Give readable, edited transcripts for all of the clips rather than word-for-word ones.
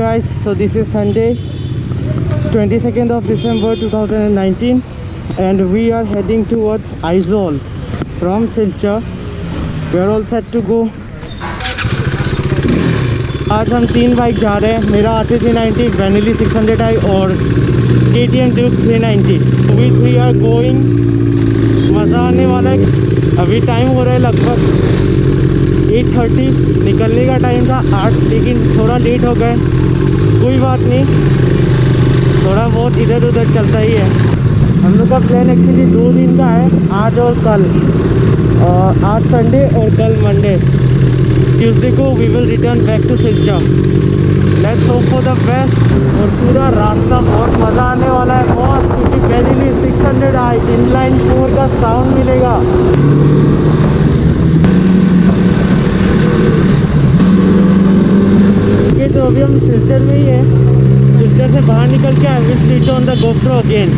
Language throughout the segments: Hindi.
guys, so this is Sunday 22nd of December 2019 and we are heading towards AIZAWL from SILCHAR. We are all set to go. आज हम 3 बाइक जा रहे हैं. मेरा RC390, Benelli 600i और KTM RC390. We three are going. मज़ा आने वाला है. अभी टाइम हो रहा है लगभग 8:30. निकलने का टाइम था 8, लेकिन थोड़ा लेट हो गए. कोई बात नहीं, थोड़ा बहुत इधर उधर चलता ही है. हम लोग का प्लान एक्चुअली 2 दिन का है, आज और कल. आज संडे और कल मंडे. ट्यूसडे को we will return back to Silchar. Let's hope for the best. और पूरा रास्ता बहुत मज़ा आने वाला है बहुत, क्योंकि बेनेली 600i इनलाइन 4 का साउंड मिलेगा. ये तो अभी हम सिल्चर में ही है. सिल्चर से बाहर निकल के I will switch on the GoPro again.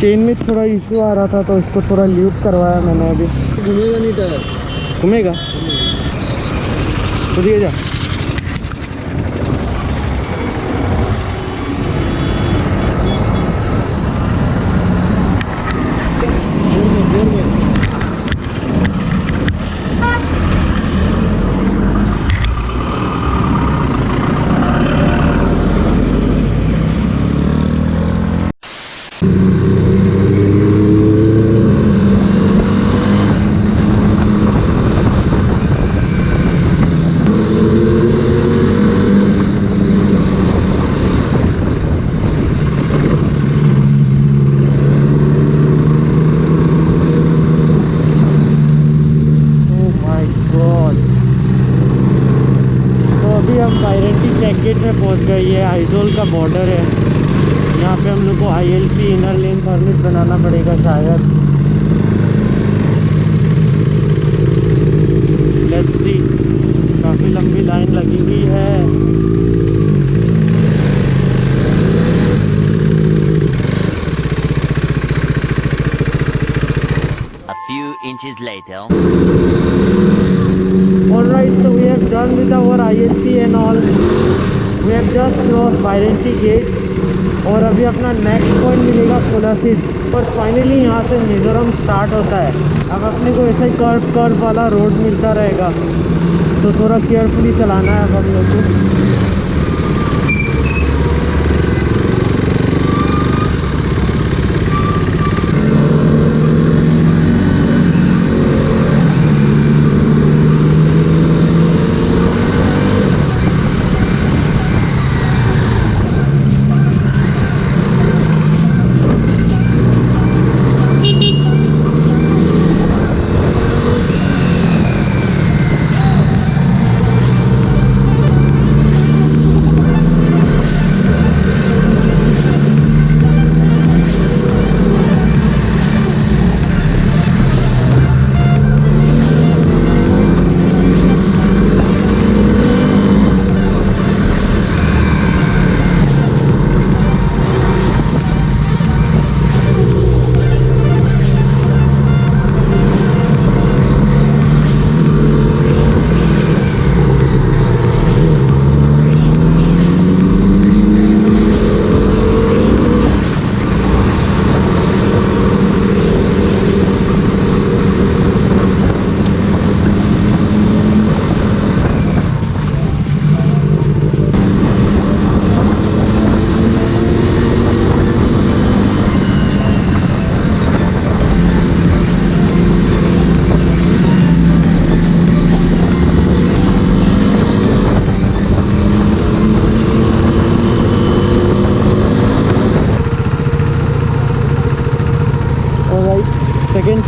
Chain में थोड़ा इशू आ रहा था तो इसको थोड़ा ल्यूब करवाया मैंने. अभी घूमेगा नहीं टायर. घूमेगा तो दिए जा. चेक गेट में पहुंच गए. ये आइजोल का बॉर्डर है. यहाँ पे हम लोग को ILP इनर लेन परमिट बनाना पड़ेगा शायद. Let's see. काफ़ी लंबी लाइन लगी हुई है. A few inches later. Alright, so we have done with our ILP and all. We have just crossed वारंटी गेट और अभी अपना नेक्स्ट पॉइंट मिलेगा कोलासिस. और फाइनली यहाँ से मिजोरम स्टार्ट होता है. अब अपने को ऐसा ही कर्व वाला रोड मिलता रहेगा, तो थोड़ा केयरफुली चलाना है अब हम लोग को.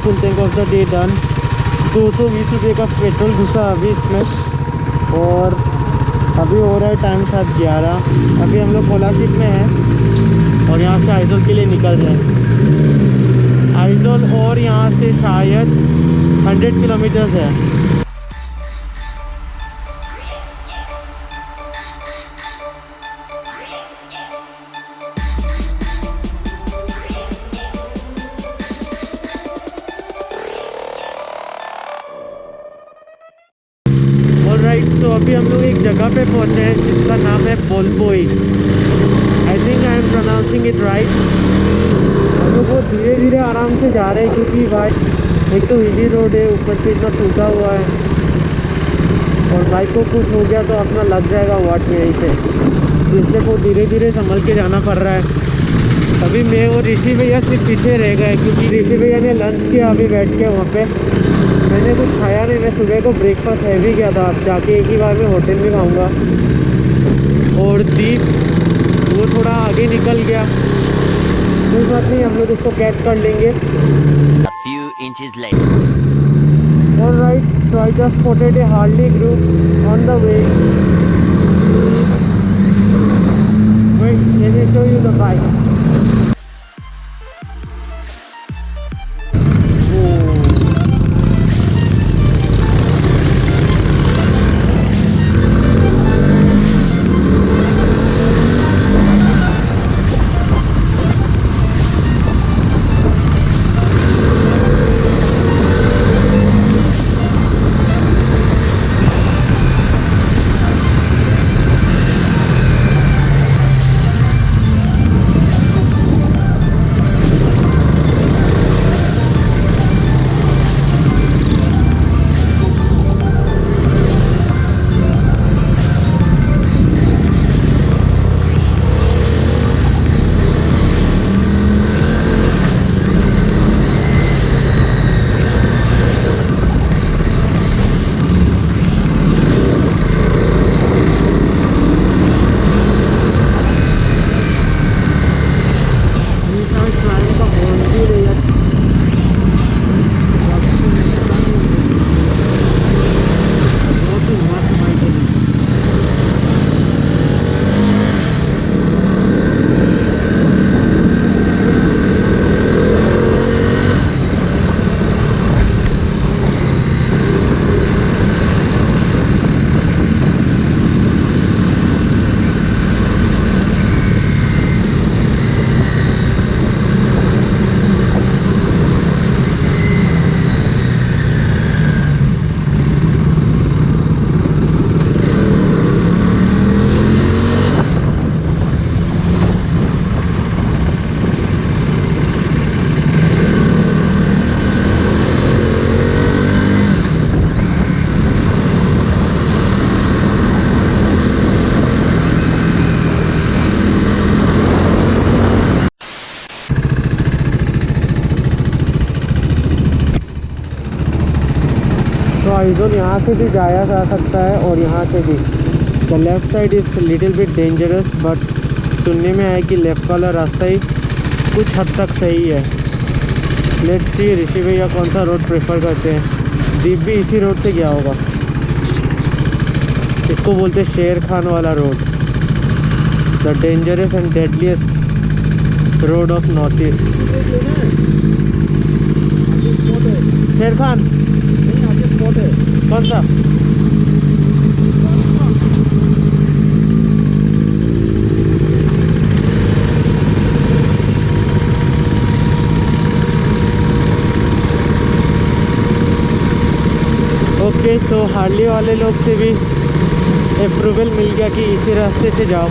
Full tank of the day done. 220 रुपये का पेट्रोल घुसा अभी इसमें। और अभी हो रहा है टाइम शायद 11। अभी हम लोग कोलाशिप में हैं और यहाँ से आइजोल के लिए निकल रहे हैं। आइजोल और यहाँ से शायद 100 किलोमीटर्स है। तो अभी हम लोग एक जगह पे पहुंचे हैं जिसका नाम है बोलबोई। I think I am pronouncing it right. हम लोग वो धीरे धीरे आराम से जा रहे हैं क्योंकि भाई एक तो हिली रोड है, ऊपर से इतना टूटा हुआ है और बाइक को कुछ हो गया तो अपना लग जाएगा वाट में यहीं पे, तो इसलिए वो धीरे धीरे संभल के जाना पड़ रहा है। अभी मैं और ऋषि भैया सिर्फ पीछे रह गए क्योंकि ऋषि भैया ने लंच किया अभी बैठ के वहाँ पे। मैंने कुछ खाया नहीं, मैं सुबह को ब्रेकफास्ट हैवी किया था। अब जाके एक ही बार में होटल में खाऊंगा। और दीप वो थोड़ा आगे निकल गया, कोई बात नहीं, हम लोग उसको कैच कर लेंगे। A few inches later. Alright, so I just spotted a Harley group on the way. Wait, let me show you the bike. Aizawl यहाँ से भी जाया जा सकता है और यहाँ से भी। The left side is little bit dangerous, but सुनने में आया कि लेफ़्ट वाला रास्ता ही कुछ हद तक सही है। लेट्स सी ऋषि भैया कौन सा रोड प्रेफर करते हैं। दीप भी इसी रोड से गया होगा। इसको बोलते शेर खान वाला road, the dangerous and deadliest road of north east. शेर खान कौन सा? ओके, सो हार्ली वाले लोग से भी अप्रूवल मिल गया कि इसी रास्ते से जाओ।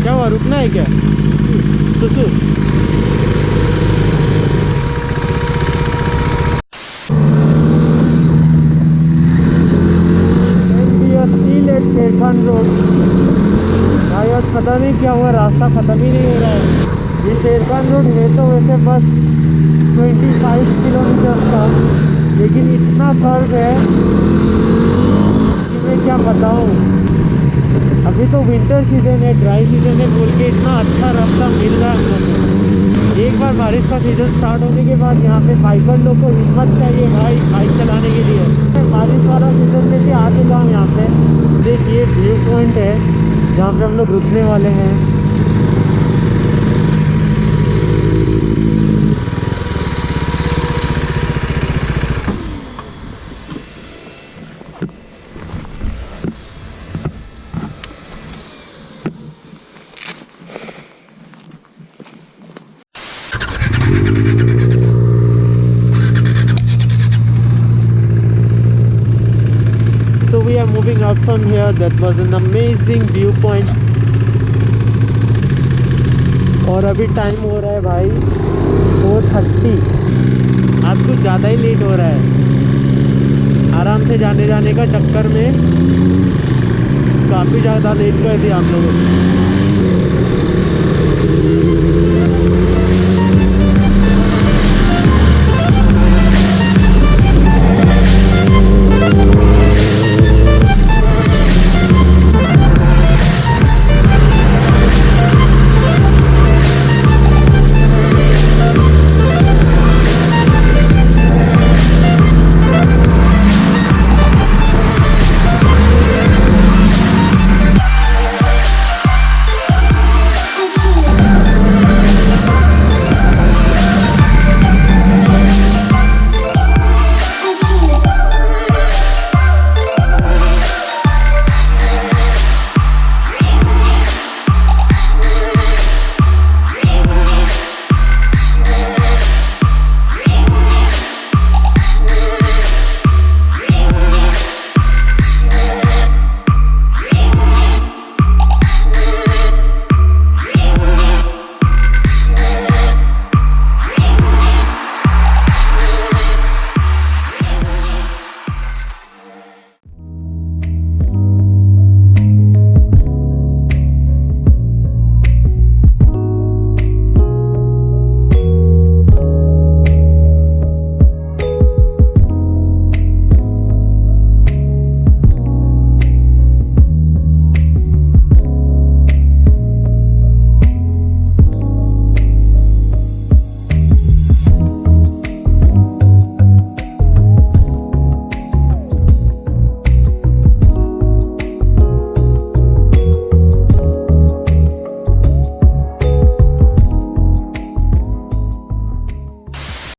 क्या हुआ, रुकना है क्या? सुसु शेरखान रोड। भाई आज पता नहीं क्या हुआ, रास्ता ख़त्म ही नहीं हो रहा है। ये शेरखान रोड है तो वैसे बस 25 किलोमीटर का, लेकिन इतना कर्व है कि मैं क्या बताऊँ। अभी तो विंटर सीजन है, ड्राई सीजन है बोल के इतना अच्छा रास्ता मिल रहा है हम लोग को। एक बार बारिश का सीजन स्टार्ट होने के बाद यहाँ पे बाइकर लोग को हिम्मत चाहिए भाई बाइक चलाने के लिए। बारिश वाला सीजन में भी आ चुका हूँ यहाँ पे। देखिए व्यू पॉइंट है जहाँ पे हम लोग रुकने वाले हैं। So we are moving out from here. That was an amazing viewpoint. और अभी टाइम हो रहा है भाई 4:30। आज कुछ ज़्यादा ही लेट हो रहा है। आराम से जाने का चक्कर में काफ़ी ज़्यादा लेट कर दिया हम लोगों ने।